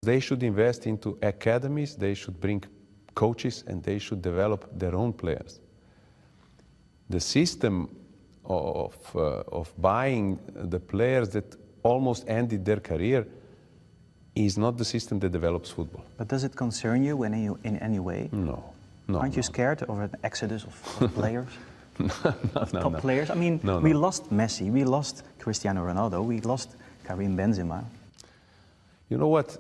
They should invest into academies, they should bring coaches, and they should develop their own players. The system of buying the players that almost ended their career is not the system that develops football. But does it concern you in any way? No. Aren't you scared of an exodus of players? Top players? I mean, No. We lost Messi, we lost Cristiano Ronaldo, we lost Karim Benzema. You know what?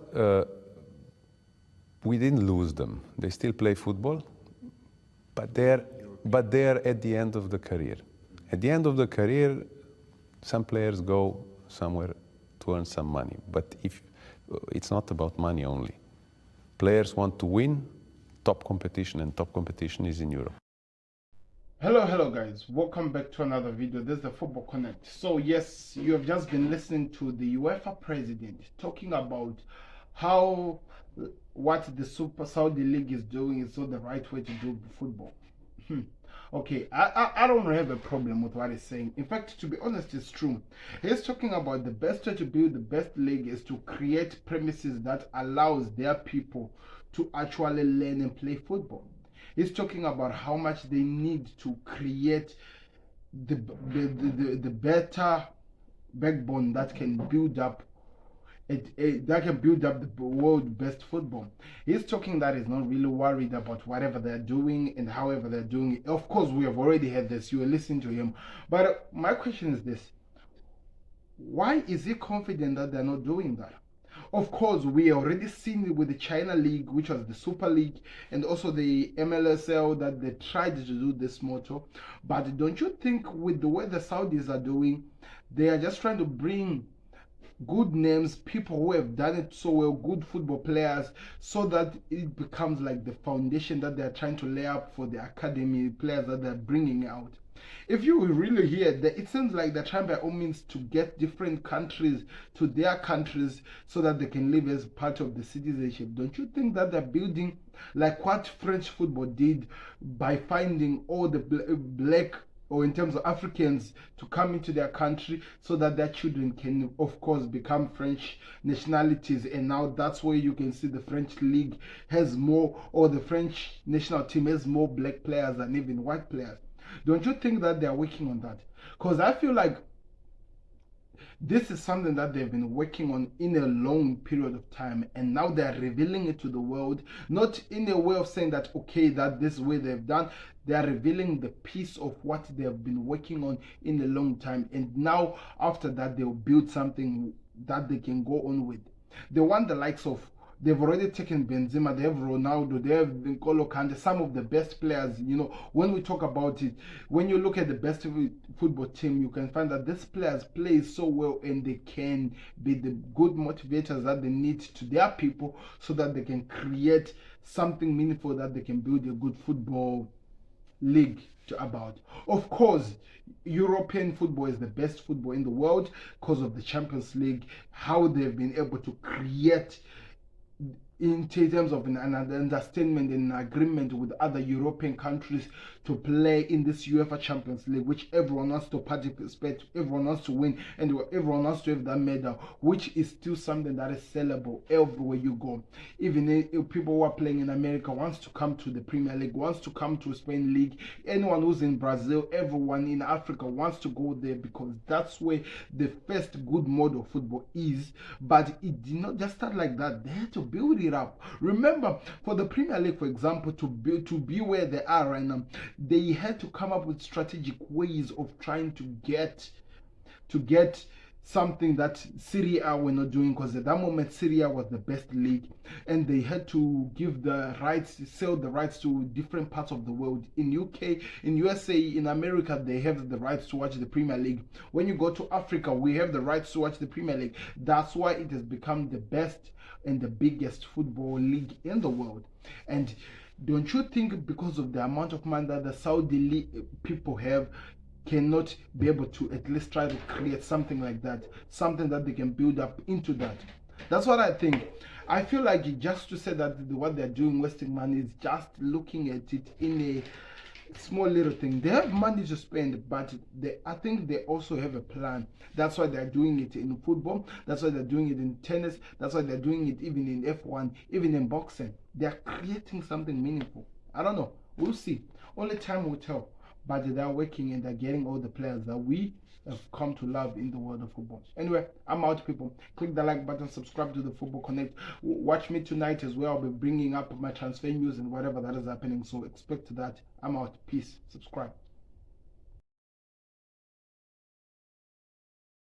We didn't lose them. They still play football, but they're at the end of the career. At the end of the career, some players go somewhere to earn some money. But if it's not about money only. Players want to win top competition, and top competition is in Europe. Hello guys, welcome back to another video. This is the Football Connect. So yes, you have just been listening to the UEFA president talking about how what the Super Saudi League is doing is not the right way to do football. Okay, I don't have a problem with what he's saying. In fact, to be honest, it's true. He's talking about the best way to build the best league is to create premises that allows their people to actually learn and play football. He's talking about how much they need to create the better backbone that can build up the world's best football. He's talking that he's not really worried about whatever they're doing and however they're doing it. Of course, we have already had this. You will listen to him. But my question is this. Why is he confident that they're not doing that? Of course, we already seen it with the China League, which was the Super League, and also the MLSL, that they tried to do this motto. But don't you think with the way the Saudis are doing, they are just trying to bring good names, people who have done it so well, good football players, so that it becomes like the foundation that they're trying to lay up for the academy players that they're bringing out? If you really hear that, it seems like they're trying by all means to get different countries to their countries so that they can live as part of the citizenship. Don't you think that they're building like what French football did by finding all the black, or in terms of Africans, to come into their country so that their children can, of course, become French nationalities? And now that's where you can see the French league has more, or the French national team has more black players than even white players. Don't you think that they are working on that? Because I feel like this is something that they've been working on in a long period of time, and now they're revealing it to the world, not in a way of saying that, okay, that this way they've done. They are revealing the piece of what they have been working on in a long time, and now after that they'll build something that they can go on with. They want the likes of, they've already taken Benzema, they have Ronaldo, they have N'Golo Kante, some of the best players. You know, when we talk about it, when you look at the best football team, you can find that these players play so well, and they can be the good motivators that they need to their people so that they can create something meaningful that they can build a good football league about. Of course, European football is the best football in the world because of the Champions League, how they've been able to create in terms of an understanding and an agreement with other European countries to play in this UEFA Champions League, which everyone wants to participate, everyone wants to win, and everyone wants to have that medal, which is still something that is sellable everywhere you go. Even if people who are playing in America wants to come to the Premier League, wants to come to Spain League, anyone who's in Brazil, everyone in Africa wants to go there, because that's where the first good model of football is. But it did not just start like that. They had to build it up. Remember, for the Premier League, for example, to be where they are right now, they had to come up with strategic ways of trying to get something that Syria were not doing, because at that moment Syria was the best league, and they had to give the rights, sell the rights to different parts of the world. In UK, in USA, in America, they have the rights to watch the Premier League. When you go to Africa, we have the rights to watch the Premier League. That's why it has become the best and the biggest football league in the world. And don't you think because of the amount of money that the Saudi people have, cannot be able to at least try to create something like that, something that they can build up into that? That's what I think. I feel like just to say that what they're doing, wasting money, is just looking at it in a small little thing. They have money to spend, but I think they also have a plan. That's why they're doing it in football. That's why they're doing it in tennis. That's why they're doing it even in F1, even in boxing. They're creating something meaningful. I don't know. We'll see. Only time will tell. But they're working and they're getting all the players that we have come to love in the world of football. Anyway, I'm out, people. Click the like button, subscribe to the Football Connect. Watch me tonight as well. I'll be bringing up my transfer news and whatever that is happening. So expect that. I'm out. Peace. Subscribe.